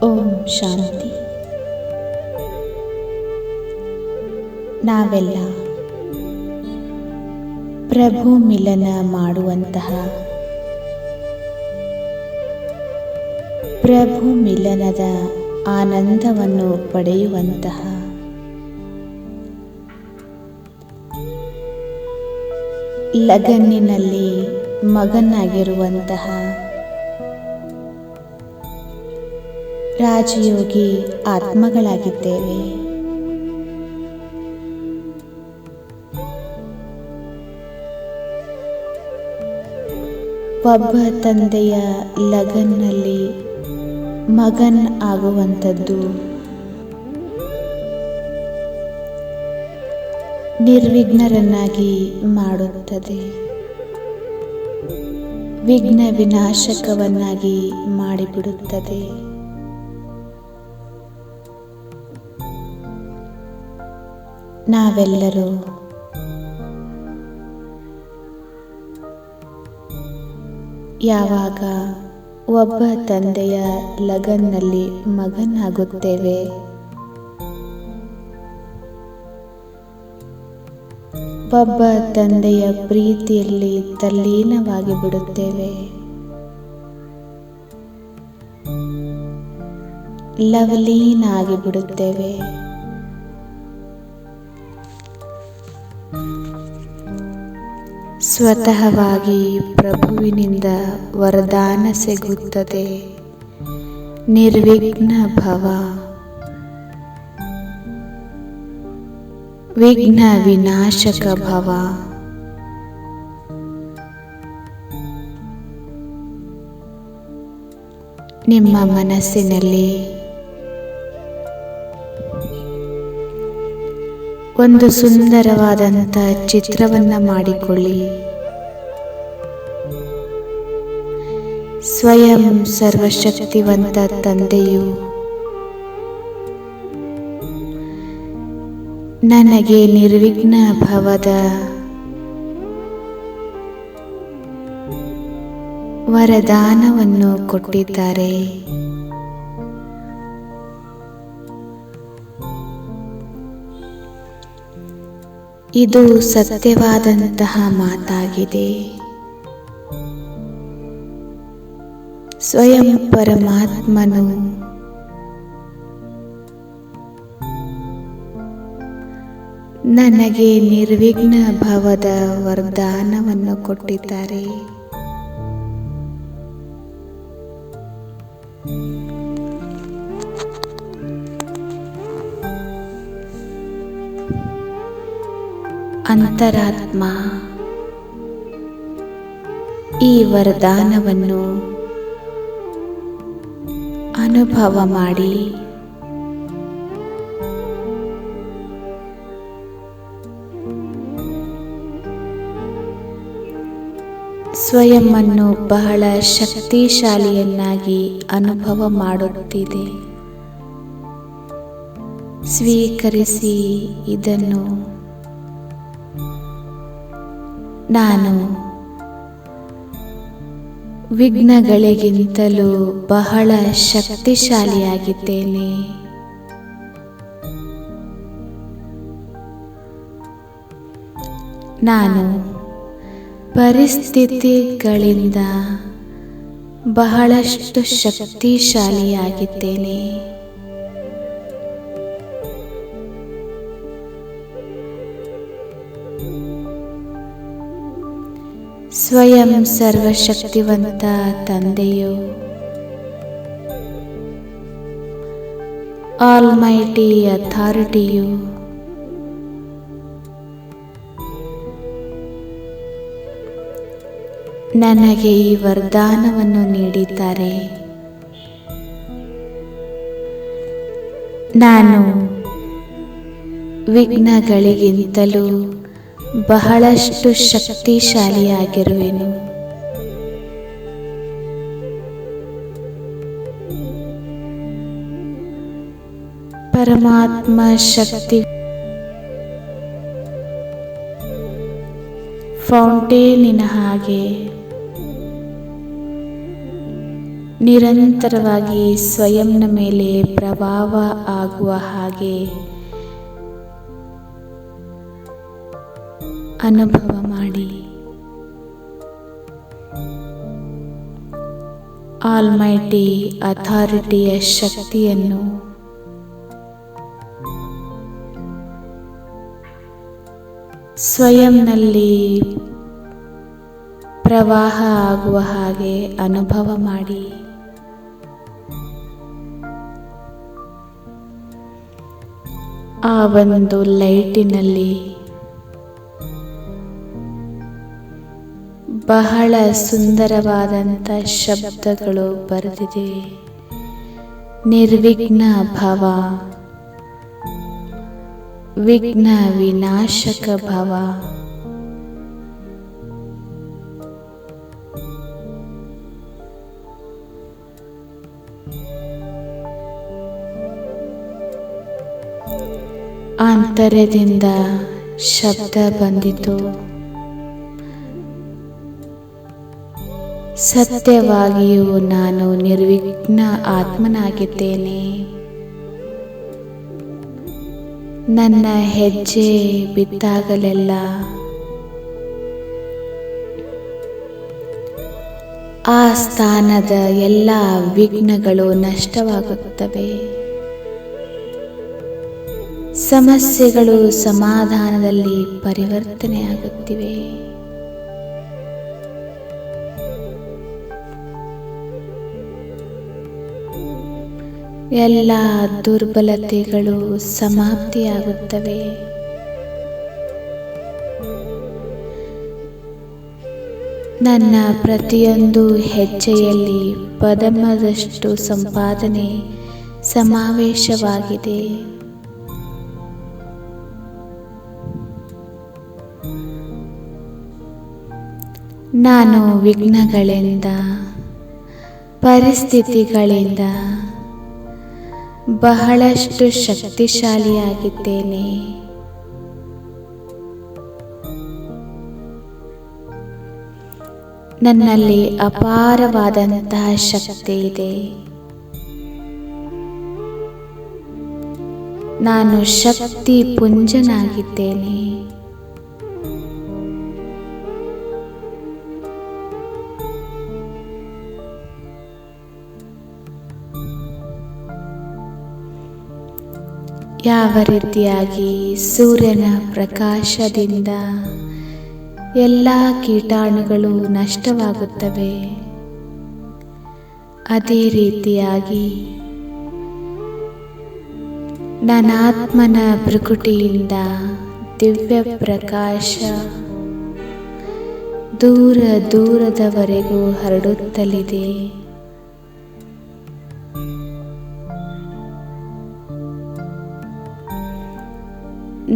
ಓಂ ಶಾಂತಿ. ನಾವೆಲ್ಲ ಪ್ರಭು ಮಿಲನ ಮಾಡುವಂತಹ, ಪ್ರಭು ಮಿಲನದ ಆನಂದವನ್ನು ಪಡೆಯುವಂತಹ ಲಗನ್ನಿನಲ್ಲಿ ಮಗನಾಗಿರುವಂತಹ ರಾಜಯೋಗಿ ಆತ್ಮಗಳಾಗಿದ್ದೇವೆ. ಒಬ್ಬ ತಂದೆಯ ಲಗನ್ನಲ್ಲಿ ಮಗನ್ ಆಗುವಂಥದ್ದು ನಿರ್ವಿಘ್ನರನ್ನಾಗಿ ಮಾಡುತ್ತದೆ, ವಿಘ್ನ ವಿನಾಶಕವನ್ನಾಗಿ ಮಾಡಿಬಿಡುತ್ತದೆ. ನಾವೆಲ್ಲರೂ ಯಾವಾಗ ಒಬ್ಬ ತಂದೆಯ ಲಗನ್ನಲ್ಲಿ ಮಗನಾಗುತ್ತೇವೆ, ಒಬ್ಬ ತಂದೆಯ ಪ್ರೀತಿಯಲ್ಲಿ ತಲ್ಲೀನವಾಗಿ ಬಿಡುತ್ತೇವೆ, ಲವಲೀನಾಗಿ ಬಿಡುತ್ತೇವೆ. ಸ್ವತಃವಾಗಿ ಪ್ರಭುವಿನಿಂದ ವರದಾನ ಸಿಗುತ್ತದೆ. ನಿರ್ವಿಘ್ನ ಭವ, ವಿಘ್ನ ವಿನಾಶಕ ಭವ. ನಿಮ್ಮ ಮನಸ್ಸಿನಲ್ಲಿ ಒಂದು ಸುಂದರವಾದಂಥ ಚಿತ್ರವನ್ನು ಮಾಡಿಕೊಳ್ಳಿ. ಸ್ವಯಂ ಸರ್ವಶಕ್ತಿವಂತ ತಂದೆಯು ನನಗೆ ನಿರ್ವಿಘ್ನ ಭವದ ವರದಾನವನ್ನು ಕೊಟ್ಟಿದ್ದಾರೆ. ಇದು ಸತ್ಯವಾದಂತಹ ಮಾತಾಗಿದೆ. ಸ್ವಯಂ ಪರಮಾತ್ಮನು ನನಗೆ ನಿರ್ವಿಘ್ನ ಭವದ ವರದಾನವನ್ನು ಕೊಟ್ಟಿದ್ದಾರೆ. ಅಂತರಾತ್ಮ ಈ ವರದಾನವನ್ನು ಅನುಭವ ಮಾಡಿ ಸ್ವಯಂವನ್ನು ಬಹಳ ಶಕ್ತಿಶಾಲಿಯನ್ನಾಗಿ ಅನುಭವ ಮಾಡುತ್ತಿದೆ. ಸ್ವೀಕರಿಸಿ ಇದನ್ನು. ನಾನು ವಿಘ್ನಗಳಿಗಿಂತಲೂ ಬಹಳ ಶಕ್ತಿಶಾಲಿಯಾಗಿದ್ದೇನೆ. ನಾನು ಪರಿಸ್ಥಿತಿಗಳಿಂದ ಬಹಳಷ್ಟು ಶಕ್ತಿಶಾಲಿಯಾಗಿದ್ದೇನೆ. ಸ್ವಯಂ ಸರ್ವಶಕ್ತಿವಂತ ತಂದೆಯು ಆಲ್ಮೈಟಿ ಅಥಾರಿಟಿಯು ನನಗೆ ಈ ವರದಾನವನ್ನು ನೀಡಿದ್ದಾರೆ. ನಾನು ವಿಘ್ನಗಳಿಗಿಂತಲೂ ಬಹಳಷ್ಟು ಶಕ್ತಿಶಾಲಿಯಾಗಿರುವೆನು. ಪರಮಾತ್ಮ ಶಕ್ತಿ ಫೌಂಟೇನಿನ ಹಾಗೆ ನಿರಂತರವಾಗಿ ಸ್ವಯಂನ ಮೇಲೆ ಪ್ರಭಾವ ಆಗುವ ಹಾಗೆ ಅನುಭವ ಮಾಡಿ. ಆಲ್ಮೈಟಿ ಅಥಾರಿಟಿಯ ಶಕ್ತಿಯನ್ನು ಸ್ವಯಂನಲ್ಲಿ ಪ್ರವಾಹ ಆಗುವ ಹಾಗೆ ಅನುಭವ ಮಾಡಿ. ಆ ಒಂದು ಲೈಟಿನಲ್ಲಿ ಬಹಳ ಸುಂದರವಾದಂಥ ಶಬ್ದಗಳು ಬರೆದಿದೆ. ನಿರ್ವಿಘ್ನ ಭವ, ವಿಘ್ನ ವಿನಾಶಕ ಭವ. ಆಂತರ್ಯದಿಂದ ಶಬ್ದ ಬಂದಿತು. ಸತ್ಯವಾಗಿಯೂ ನಾನು ನಿರ್ವಿಘ್ನ ಆತ್ಮನಾಗಿದ್ದೇನೆ. ನನ್ನ ಹೆಜ್ಜೆ ಬಿದ್ದಾಗಲೆಲ್ಲ ಆ ಸ್ಥಾನದ ಎಲ್ಲ ವಿಘ್ನಗಳು ನಷ್ಟವಾಗುತ್ತವೆ. ಸಮಸ್ಯೆಗಳು ಸಮಾಧಾನದಲ್ಲಿ ಪರಿವರ್ತನೆಯಾಗುತ್ತಿವೆ. ಎಲ್ಲ ದುರ್ಬಲತೆಗಳು ಸಮಾಪ್ತಿಯಾಗುತ್ತವೆ. ನನ್ನ ಪ್ರತಿಯೊಂದು ಹೆಜ್ಜೆಯಲ್ಲಿ ಪದಮದಷ್ಟು ಸಂಪಾದನೆ ಸಮಾವೇಶವಾಗಿದೆ. ನಾನು ವಿಘ್ನಗಳಿಂದ, ಪರಿಸ್ಥಿತಿಗಳಿಂದ ಬಹಳಷ್ಟು ಶಕ್ತಿಶಾಲಿಯಾಗಿದ್ದೇನೆ. ನನ್ನಲ್ಲಿ ಅಪಾರವಾದಂತಹ ಶಕ್ತಿ ಇದೆ. ನಾನು ಶಕ್ತಿ ಪುಂಜನಾಗಿದ್ದೇನೆ. ಯಾವ ರೀತಿಯಾಗಿ ಸೂರ್ಯನ ಪ್ರಕಾಶದಿಂದ ಎಲ್ಲ ಕೀಟಾಣುಗಳು ನಷ್ಟವಾಗುತ್ತವೆ, ಅದೇ ರೀತಿಯಾಗಿ ನನಾತ್ಮನ ಭೃಕುಟಿಯಿಂದ ದಿವ್ಯ ಪ್ರಕಾಶ ದೂರ ದೂರದವರೆಗೂ ಹರಡುತ್ತಲಿದೆ.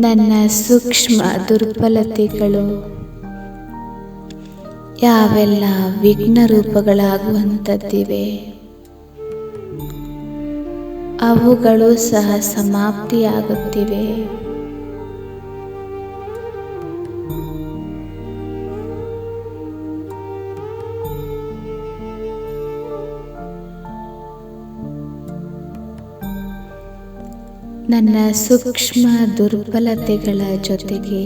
ನನ್ನ ಸೂಕ್ಷ್ಮ ದುರ್ಬಲತೆಗಳು ಯಾವೆಲ್ಲ ವಿಘ್ನ ರೂಪಗಳಾಗುವಂಥದ್ದಿವೆ, ಅವುಗಳು ಸಹ ಸಮಾಪ್ತಿಯಾಗುತ್ತಿವೆ. ನನ್ನ ಸೂಕ್ಷ್ಮ ದುರ್ಬಲತೆಗಳ ಜೊತೆಗೆ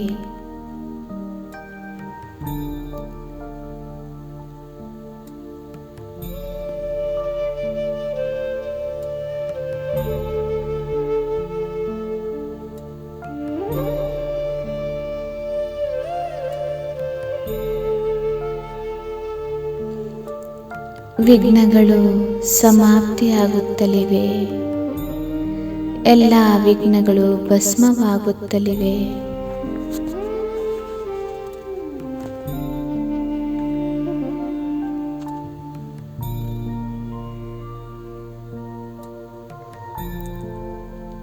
ವಿಘ್ನಗಳು ಸಮಾಪ್ತಿಯಾಗುತ್ತಲಿವೆ. ಎಲ್ಲ ವಿಘ್ನಗಳು ಭಸ್ಮವಾಗುತ್ತಲಿವೆ.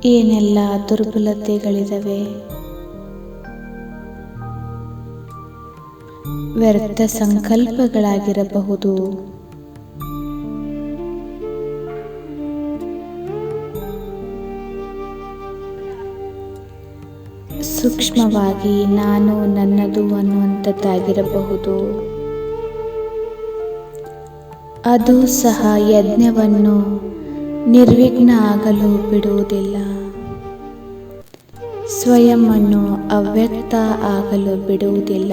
ಏನೆಲ್ಲ ದುರ್ಬಲತೆಗಳಿವೆ, ವ್ಯರ್ಥ ಸಂಕಲ್ಪಗಳಾಗಿರಬಹುದು, ಸೂಕ್ಷ್ಮವಾಗಿ ನಾನು ನನ್ನದು ಅನ್ನುವಂಥದ್ದಾಗಿರಬಹುದು, ಅದು ಸಹ ಯಜ್ಞವನ್ನು ನಿರ್ವಿಘ್ನ ಆಗಲು ಬಿಡುವುದಿಲ್ಲ. ಸ್ವಯಂವನ್ನು ಅವ್ಯಕ್ತ ಆಗಲು ಬಿಡುವುದಿಲ್ಲ.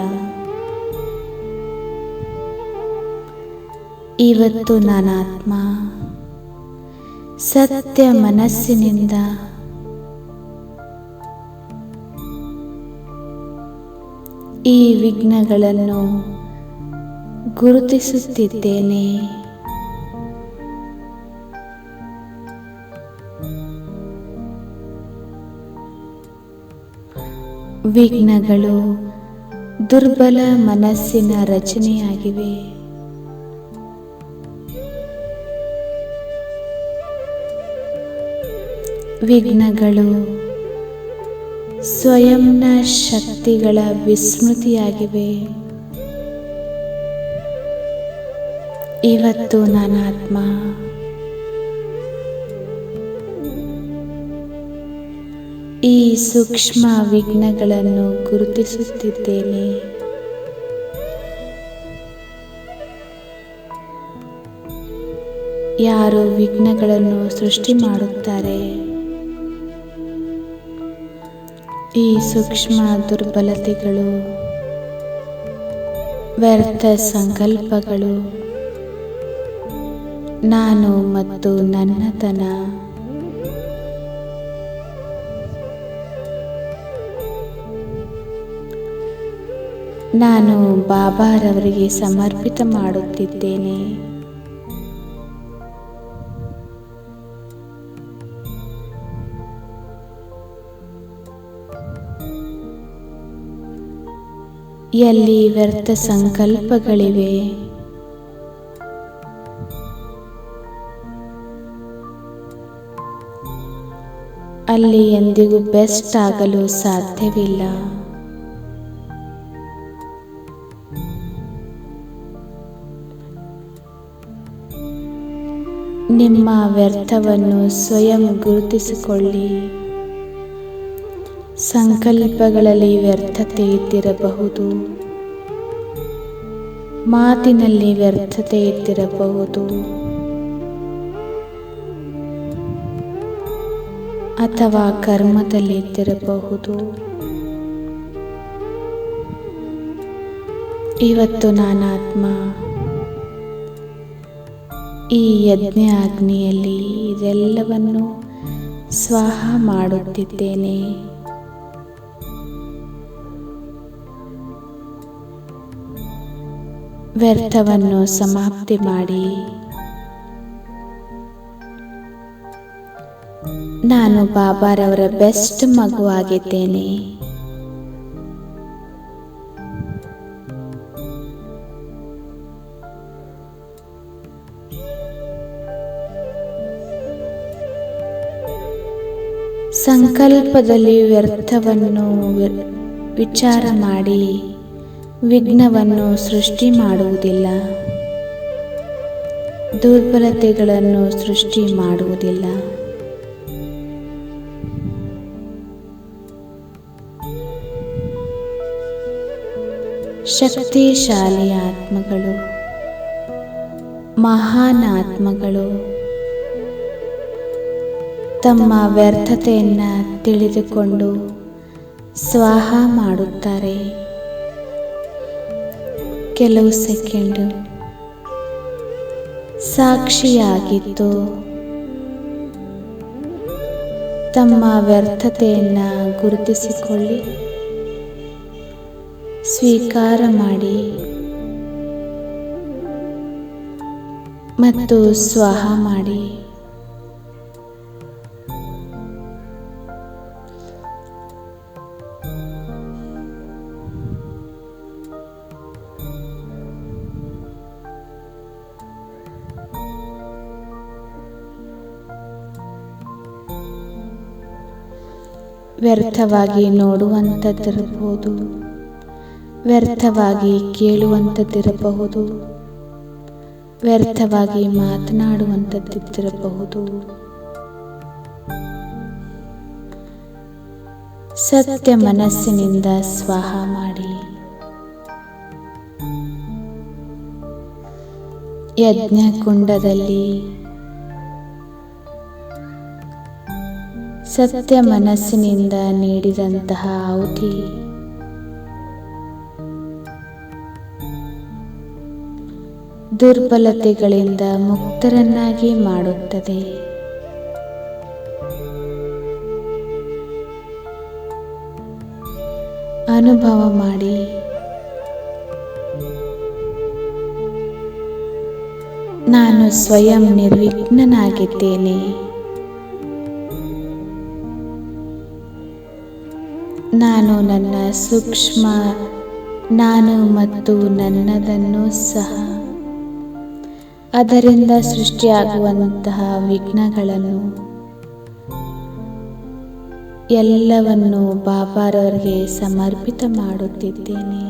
ಇವತ್ತು ನಾನಾತ್ಮ ಸತ್ಯ ಮನಸ್ಸಿನಿಂದ ಈ ವಿಘ್ನಗಳನ್ನು ಗುರುತಿಸುತ್ತಿದ್ದೇನೆ. ವಿಘ್ನಗಳು ದುರ್ಬಲ ಮನಸ್ಸಿನ ರಚನೆಯಾಗಿವೆ. ವಿಘ್ನಗಳು ಸ್ವಯಂನ ಶಕ್ತಿಗಳ ವಿಸ್ಮೃತಿಯಾಗಿವೆ. ಇವತ್ತು ನಾನಾತ್ಮ ಈ ಸೂಕ್ಷ್ಮ ವಿಘ್ನಗಳನ್ನು ಗುರುತಿಸುತ್ತಿದ್ದೇನೆ. ಯಾರು ವಿಘ್ನಗಳನ್ನು ಸೃಷ್ಟಿ ಮಾಡುತ್ತಾರೆ, ಈ ಸೂಕ್ಷ್ಮ ದುರ್ಬಲತೆಗಳು, ವ್ಯರ್ಥ ಸಂಕಲ್ಪಗಳು, ನಾನು ಮತ್ತು ನನ್ನತನ, ನಾನು ಬಾಬಾರವರಿಗೆ ಸಮರ್ಪಿತ ಮಾಡುತ್ತಿದ್ದೇನೆ. ಎಲ್ಲಿ ವ್ಯರ್ಥ ಸಂಕಲ್ಪಗಳಿವೆ, ಅಲ್ಲಿ ಎಂದಿಗೂ ಬೆಸ್ಟ್ ಆಗಲು ಸಾಧ್ಯವಿಲ್ಲ. ನಿಮ್ಮ ವ್ಯರ್ಥವನ್ನು ಸ್ವಯಂ ಗುರುತಿಸಿಕೊಳ್ಳಿ. ಸಂಕಲ್ಪಗಳಲ್ಲಿ ವ್ಯರ್ಥತೆ ಇದ್ದಿರಬಹುದು, ಮಾತಿನಲ್ಲಿ ವ್ಯರ್ಥತೆ ಇದ್ದಿರಬಹುದು, ಅಥವಾ ಕರ್ಮದಲ್ಲಿ ಇದ್ದಿರಬಹುದು. ಇವತ್ತು ನಾನಾತ್ಮ ಈ ಯಜ್ಞ ಅಗ್ನಿಯಲ್ಲಿ ಇದೆಲ್ಲವನ್ನು ಸ್ವಾಹ ಮಾಡುತ್ತಿದ್ದೇನೆ. ವ್ಯರ್ಥವನ್ನು ಸಮಾಪ್ತಿ ಮಾಡಿ ನಾನು ಬಾಬಾರವರ ಬೆಸ್ಟ್ ಮಗುವಾಗಿದ್ದೇನೆ. ಸಂಕಲ್ಪದಲ್ಲಿ ವ್ಯರ್ಥವನ್ನು ವಿಚಾರ ಮಾಡಿ ವಿಘ್ನವನ್ನು ಸೃಷ್ಟಿ ಮಾಡುವುದಿಲ್ಲ, ದುರ್ಬಲತೆಗಳನ್ನು ಸೃಷ್ಟಿ ಮಾಡುವುದಿಲ್ಲ. ಶಕ್ತಿಶಾಲಿ ಆತ್ಮಗಳು, ಮಹಾನ್ ಆತ್ಮಗಳು ತಮ್ಮ ವ್ಯರ್ಥತೆಯನ್ನು ತಿಳಿದುಕೊಂಡು ಸ್ವಾಹ ಮಾಡುತ್ತಾರೆ. ಕೆಲವು ಸೆಕೆಂಡು ಸಾಕ್ಷಿಯಾಗಿದ್ದು ತಮ್ಮ ವ್ಯರ್ಥತೆಯನ್ನು ಗುರುತಿಸಿಕೊಳ್ಳಿ, ಸ್ವೀಕಾರ ಮಾಡಿ ಮತ್ತು ಸ್ವಾಹ ಮಾಡಿ. ವ್ಯರ್ಥವಾಗಿ ನೋಡುವಂಥದ್ದಿರಬಹುದು, ವ್ಯರ್ಥವಾಗಿ ಕೇಳುವಂಥದ್ದಿರಬಹುದು, ವ್ಯರ್ಥವಾಗಿ ಮಾತನಾಡುವಂಥದ್ದಿರಬಹುದು. ಸತ್ಯ ಮನಸ್ಸಿನಿಂದ ಸ್ವಾಹ ಮಾಡಿ. ಯಜ್ಞಕುಂಡದಲ್ಲಿ ಸತ್ಯ ಮನಸ್ಸಿನಿಂದ ನೀಡಿದಂತಹ ಆಹುತಿ ದುರ್ಬಲತೆಗಳಿಂದ ಮುಕ್ತರನ್ನಾಗಿ ಮಾಡುತ್ತದೆ. ಅನುಭವ ಮಾಡಿ. ನಾನು ಸ್ವಯಂ ನಿರ್ವಿಘ್ನನಾಗಿದ್ದೇನೆ. ನಾನು ನನ್ನ ಸೂಕ್ಷ್ಮ ನಾನು ಮತ್ತು ನನ್ನದನ್ನು ಸಹ ಅದರಿಂದ ಸೃಷ್ಟಿಯಾಗುವಂತಹ ವಿಘ್ನಗಳನ್ನು ಎಲ್ಲವನ್ನು ಬಾಬಾರವರಿಗೆ ಸಮರ್ಪಿತ ಮಾಡುತ್ತಿದ್ದೇನೆ.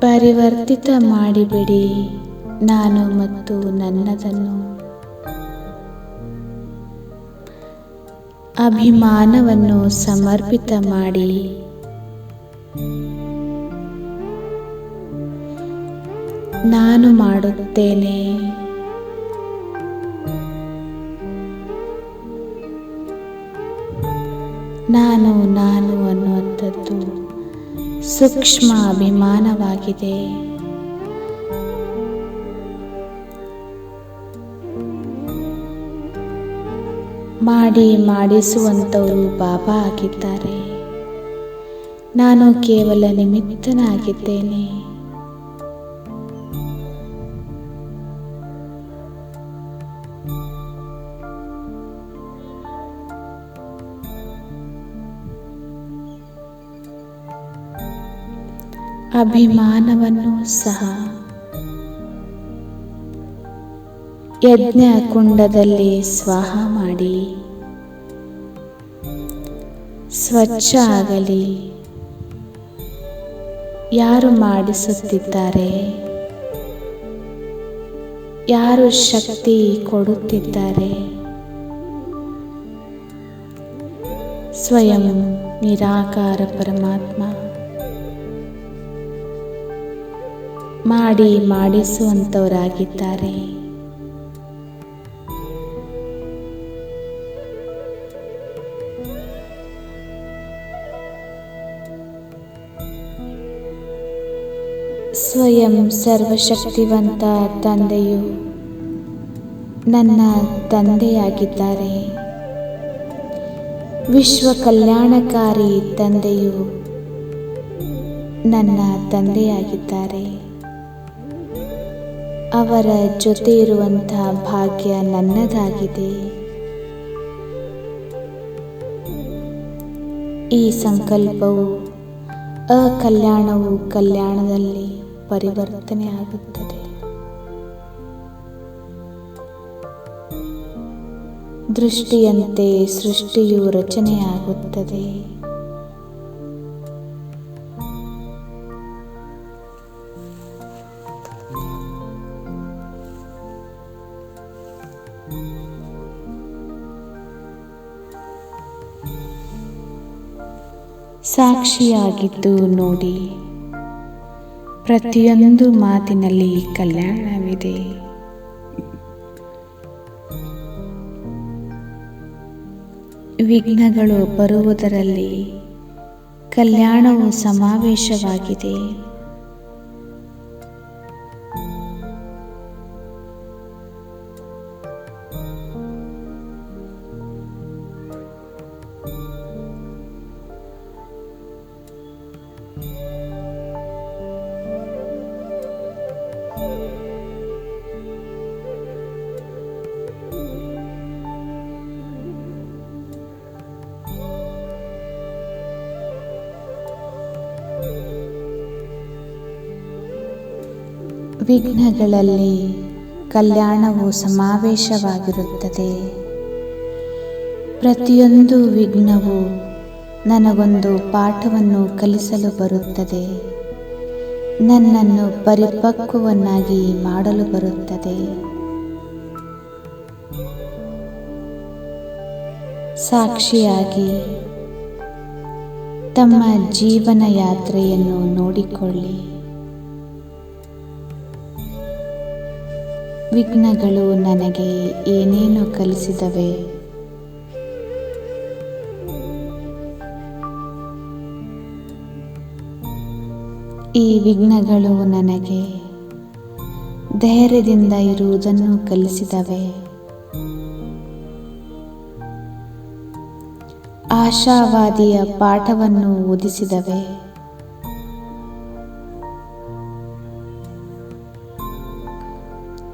ಪರಿವರ್ತಿತ ಮಾಡಿಬಿಡಿ ನಾನು ಮತ್ತು ನನ್ನದನ್ನು ಅಭಿಮಾನವನ್ನು ಸಮರ್ಪಿತ ಮಾಡಿ ನಾನು ಮಾಡುತ್ತೇನೆ, ನಾನು ಅನ್ನುವಂಥದ್ದು ಸೂಕ್ಷ್ಮ ಅಭಿಮಾನವಾಗಿದೆ. ಮಾಡಿಸುವಂಥವರು ಬಾಬಾ ಆಗಿದ್ದಾರೆ. ನಾನು ಕೇವಲ ನಿಮಿತ್ತನಾಗಿದ್ದೇನೆ. ಅಭಿಮಾನವನ್ನು ಸಹ ಯಜ್ಞ ಕುಂಡದಲ್ಲಿ ಸ್ವಾಹ ಮಾಡಿ ಸ್ವಚ್ಛ ಆಗಲಿ. ಯಾರು ಮಾಡಿಸುತ್ತಿದ್ದಾರೆ, ಯಾರು ಶಕ್ತಿ ಕೊಡುತ್ತಿದ್ದಾರೆ? ಸ್ವಯಂ ನಿರಾಕಾರ ಪರಮಾತ್ಮ ಮಾಡಿಸುವಂಥವರಾಗಿದ್ದಾರೆ. ಸ್ವಯಂ ಸರ್ವಶಕ್ತಿವಂತ ತಂದೆಯು ನನ್ನ ತಂದೆಯಾಗಿದ್ದಾರೆ. ವಿಶ್ವ ಕಲ್ಯಾಣಕಾರಿ ತಂದೆಯು ನನ್ನ ತಂದೆಯಾಗಿದ್ದಾರೆ. ಅವರ ಜೊತೆ ಇರುವಂತಹ ಭಾಗ್ಯ ನನ್ನದಾಗಿದೆ. ಈ ಸಂಕಲ್ಪವು ಅಕಲ್ಯಾಣವು ಕಲ್ಯಾಣದಲ್ಲಿ ಪರಿವರ್ತನೆ ಆಗುತ್ತದೆ. ದೃಷ್ಟಿಯಂತೆ ಸೃಷ್ಟಿಯು ರಚನೆಯಾಗುತ್ತದೆ. ಸಾಕ್ಷಿಯಾಗಿದ್ದು ನೋಡಿ, ಪ್ರತಿಯೊಂದು ಮಾತಿನಲ್ಲಿ ಕಲ್ಯಾಣವಿದೆ. ವಿಘ್ನಗಳು ಬರುವುದರಲ್ಲಿ ಕಲ್ಯಾಣವು ಸಮಾವೇಶವಾಗಿದೆ. ವಿಘ್ನಗಳಲ್ಲಿ ಕಲ್ಯಾಣವು ಸಮಾವೇಶವಾಗಿರುತ್ತದೆ. ಪ್ರತಿಯೊಂದು ವಿಘ್ನವು ನನಗೊಂದು ಪಾಠವನ್ನು ಕಲಿಸಲು ಬರುತ್ತದೆ. ನನ್ನನ್ನು ಪರಿಪಕ್ವವನ್ನಾಗಿ ಮಾಡಲು ಬರುತ್ತದೆ. ಸಾಕ್ಷಿಯಾಗಿ ತಮ್ಮ ಜೀವನ ಯಾತ್ರೆಯನ್ನು ನೋಡಿಕೊಳ್ಳಿ. ವಿಘ್ನಗಳು ನನಗೆ ಏನೇನು ಕಲಿಸಿದವೆ? ಈ ವಿಘ್ನಗಳು ನನಗೆ ಧೈರ್ಯದಿಂದ ಇರುವುದನ್ನು ಕಲಿಸಿದವೆ. ಆಶಾವಾದಿಯ ಪಾಠವನ್ನು ಓದಿಸಿದವೆ.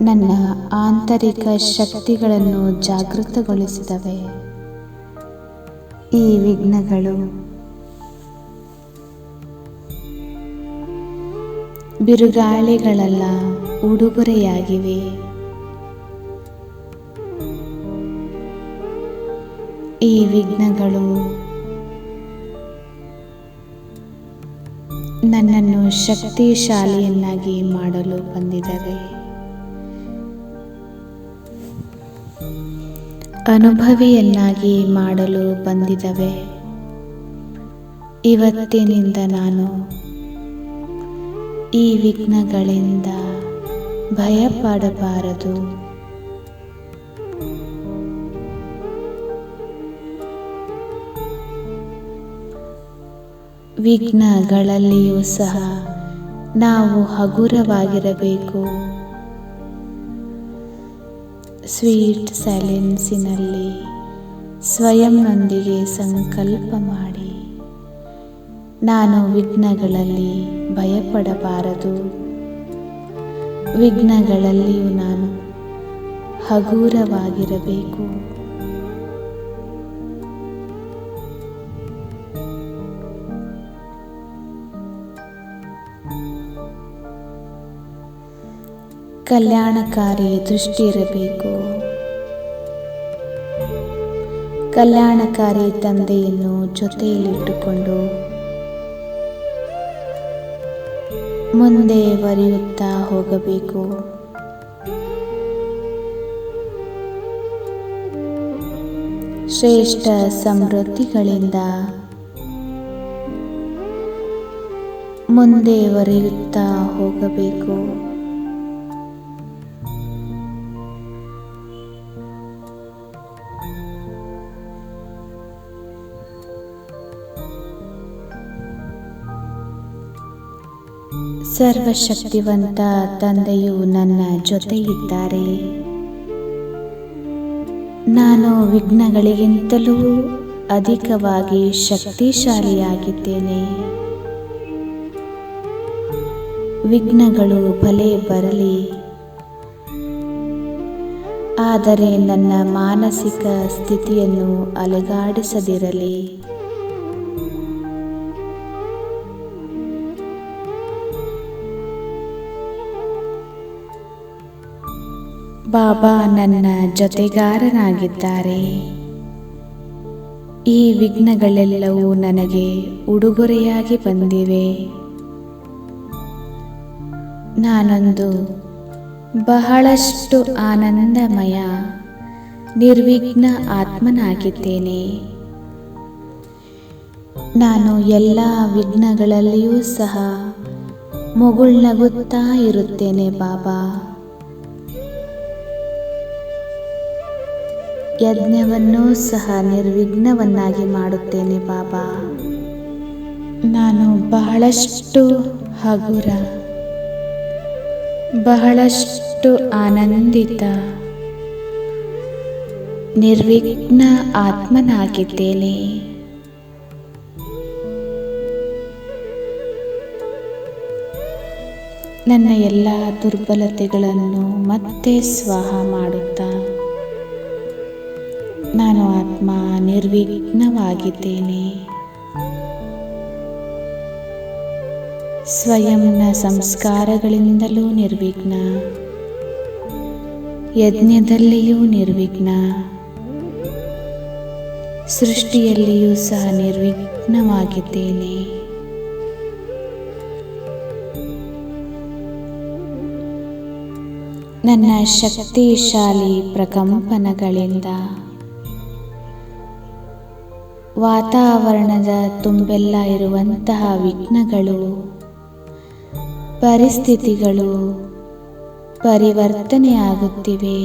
ನನ್ನ ಆಂತರಿಕ ಶಕ್ತಿಗಳನ್ನು ಜಾಗೃತಗೊಳಿಸಿದವೆ. ಈ ವಿಘ್ನಗಳು ಬಿರುಗಾಳಿಗಳಲ್ಲ, ಉಡುಗೊರೆಯಾಗಿವೆ. ಈ ವಿಘ್ನಗಳು ನನ್ನನ್ನು ಶಕ್ತಿಶಾಲಿಯನ್ನಾಗಿ ಮಾಡಲು ಬಂದಿವೆ. ಅನುಭವಿಯನ್ನಾಗಿ ಮಾಡಲು ಬಂದಿದವೆ. ಇವತ್ತಿನಿಂದ ನಾನು ಈ ವಿಘ್ನಗಳಿಂದ ಭಯಪಡಬಾರದು. ವಿಘ್ನಗಳಲ್ಲಿಯೂ ಸಹ ನಾವು ಹಗುರವಾಗಿರಬೇಕು. ಸ್ವೀಟ್ ಸೈಲೆನ್ಸಿನಲ್ಲಿ ಸ್ವಯಂನೊಂದಿಗೆ ಸಂಕಲ್ಪ ಮಾಡಿ, ನಾನು ವಿಘ್ನಗಳಲ್ಲಿ ಭಯಪಡಬಾರದು. ವಿಘ್ನಗಳಲ್ಲಿಯೂ ನಾನು ಹಗುರವಾಗಿರಬೇಕು. ಕಲ್ಯಾಣಕಾರಿ ದೃಷ್ಟಿ ಇರಬೇಕು. ಕಲ್ಯಾಣಕಾರಿ ತಂದೆಯನ್ನು ಜೊತೆಯಲ್ಲಿಟ್ಟುಕೊಂಡು ಮುಂದೆ ಬರೆಯುತ್ತಾ ಹೋಗಬೇಕು. ಶ್ರೇಷ್ಠ ಸಮೃದ್ಧಿಗಳಿಂದ ಮುಂದೆ ಬರೆಯುತ್ತಾ ಹೋಗಬೇಕು. ಸರ್ವಶಕ್ತಿವಂತ ತಂದೆಯು ನನ್ನ ಜೊತೆ ಇದ್ದಾರೆ. ನಾನು ವಿಘ್ನಗಳಿಗಿಂತಲೂ ಅಧಿಕವಾಗಿ ಶಕ್ತಿಶಾಲಿಯಾಗಿದ್ದೇನೆ. ವಿಘ್ನಗಳು ಭಲೆ ಬರಲಿ, ಆದರೆ ನನ್ನ ಮಾನಸಿಕ ಸ್ಥಿತಿಯನ್ನು ಅಲುಗಾಡಿಸದಿರಲಿ. ಬಾಬಾ ನನ್ನ ಜೊತೆಗಾರನಾಗಿದ್ದಾರೆ. ಈ ವಿಘ್ನಗಳೆಲ್ಲವೂ ನನಗೆ ಉಡುಗೊರೆಯಾಗಿ ಬಂದಿವೆ. ನಾನೊಂದು ಬಹಳಷ್ಟು ಆನಂದಮಯ ನಿರ್ವಿಘ್ನ ಆತ್ಮನಾಗಿದ್ದೇನೆ. ನಾನು ಎಲ್ಲ ವಿಘ್ನಗಳಲ್ಲಿಯೂ ಸಹ ಮುಗುಳ್ನಗುತ್ತಾ ಇರುತ್ತೇನೆ. ಬಾಬಾ, ಯಜ್ಞವನ್ನೂ ಸಹ ನಿರ್ವಿಘ್ನವನ್ನಾಗಿ ಮಾಡುತ್ತೇನೆ. ಬಾಬಾ, ನಾನು ಬಹಳಷ್ಟು ಹಗುರ, ಬಹಳಷ್ಟು ಆನಂದಿತ ನಿರ್ವಿಘ್ನ ಆತ್ಮನಾಗಿದ್ದೇನೆ. ನನ್ನ ಎಲ್ಲ ದುರ್ಬಲತೆಗಳನ್ನು ಮತ್ತೆ ಸ್ವಾಹ ಮಾಡುತ್ತಾ ನಾನು ಆತ್ಮ ನಿರ್ವಿಘ್ನವಾಗಿದ್ದೇನೆ. ಸ್ವಯಂನ ಸಂಸ್ಕಾರಗಳಿಂದಲೂ ನಿರ್ವಿಘ್ನ, ಯಜ್ಞದಲ್ಲಿಯೂ ನಿರ್ವಿಘ್ನ, ಸೃಷ್ಟಿಯಲ್ಲಿಯೂ ಸಹ ನಿರ್ವಿಘ್ನವಾಗಿದ್ದೇನೆ. ನನ್ನ ಶಕ್ತಿಶಾಲಿ ಪ್ರಕಂಪನಗಳಿಂದ ವಾತಾವರಣದ ತುಂಬೆಲ್ಲ ಇರುವಂತಹ ವಿಘ್ನಗಳು, ಪರಿಸ್ಥಿತಿಗಳು ಪರಿವರ್ತನೆಯಾಗುತ್ತಿವೆ.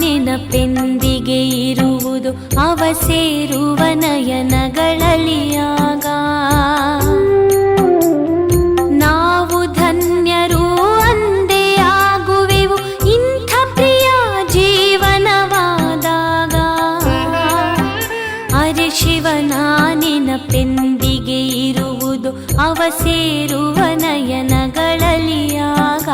ನೆನಪೆಂದಿಗೆ ಇರುವುದು ಅವ ಸೇರುವ ನಯನಗಳಲಿಯಾಗ. ನಾವು ಧನ್ಯರು ಅಂದೇ ಆಗುವೆವು ಇಂಥ ಪ್ರಿಯ ಜೀವನವಾದಾಗ. ಅರೆ ಶಿವನ ನೆನಪೆಂದಿಗೆ ಇರುವುದು ಅವ ಸೇರುವ ನಯನಗಳಲಿಯಾಗ.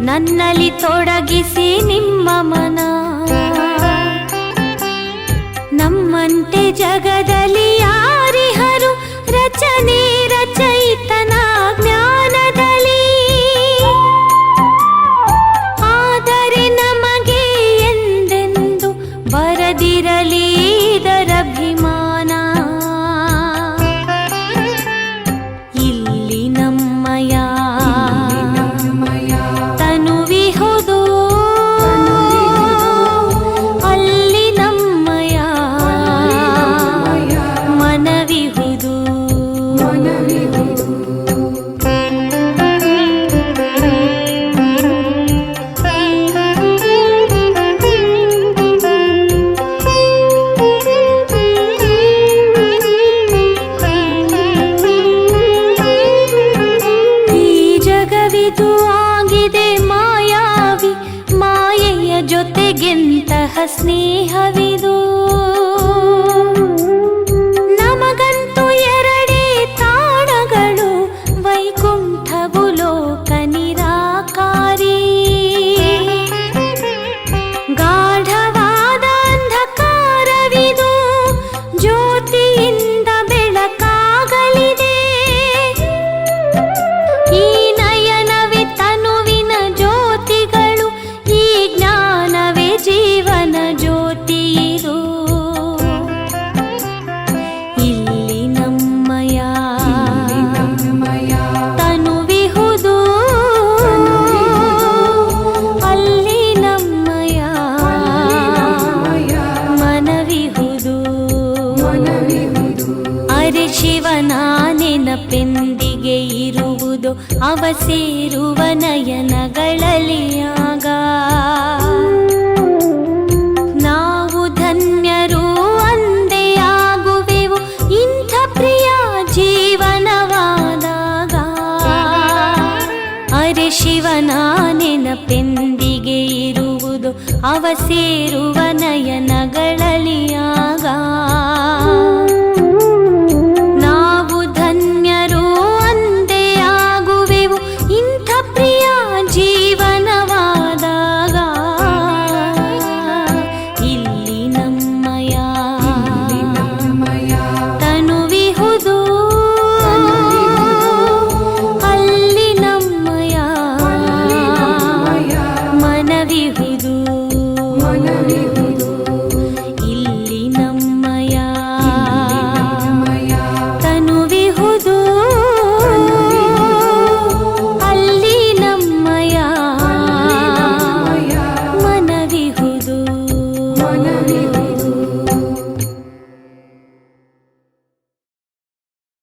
ನನ್ನಲ್ಲಿ ತೊಡಗಿಸಿ ನಿಮ್ಮ ಮನ. ನಮ್ಮಂತೆ ಜಗದಲ್ಲಿ ಯಾರಿಹರು ರಚನೆ ರಚಯಿತನ ಜ್ಞಾನದಲ್ಲಿ. ಆದರೆ ನಮಗೆ ಎಂದೆಂದು ಬರದಿರಲಿ ಇದರಭಿಮಾನ. ಇಲ್ಲಿ ನಮ್ಮಯ ಸ್ನೇಹವಿದು. ನಮಗಂತೂ ಎರಡೇ ತಾಣಗಳು, ವೈಕುಂಠವು ಲೋಕ ನಿರಾಕಾರಿ. ಗಾಢವಾದ ಅಂಧಕಾರವಿದು, ಜ್ಯೋತಿಯಿಂದ ಬೆಳಕಾಗಲಿದೆ. ಈ ನಯನವೇ ತನುವಿನ ಜ್ಯೋತಿಗಳು, ಈ ಜ್ಞಾನವೇ ಜೀವನ ಜ್ಯೋತಿಯಿದು. ಇಲ್ಲಿ ನಮ್ಮಯ ತನುವಿಹುದು, ಅಲ್ಲಿ ನಮ್ಮಯ ಮನವಿಹುದು. ಅರೆ ಶಿವನ ನೆನಪೆಂದಿಗೆ ಇರುವುದು, ಅವ ಸೇರುವ ನಯನಗಳಲ್ಲಿ ಆಗ. ನಾವು ಧನ್ಯರು ಅಂದೇ ಆಗುವೆವು, ಇಂಥ ಪ್ರಿಯ ಜೀವನವಾದಾಗ. ಅರೆ ಶಿವನ ನೆನಪೆಂದಿಗೆ ಇರುವುದು, ಅವ ಸೇರುವ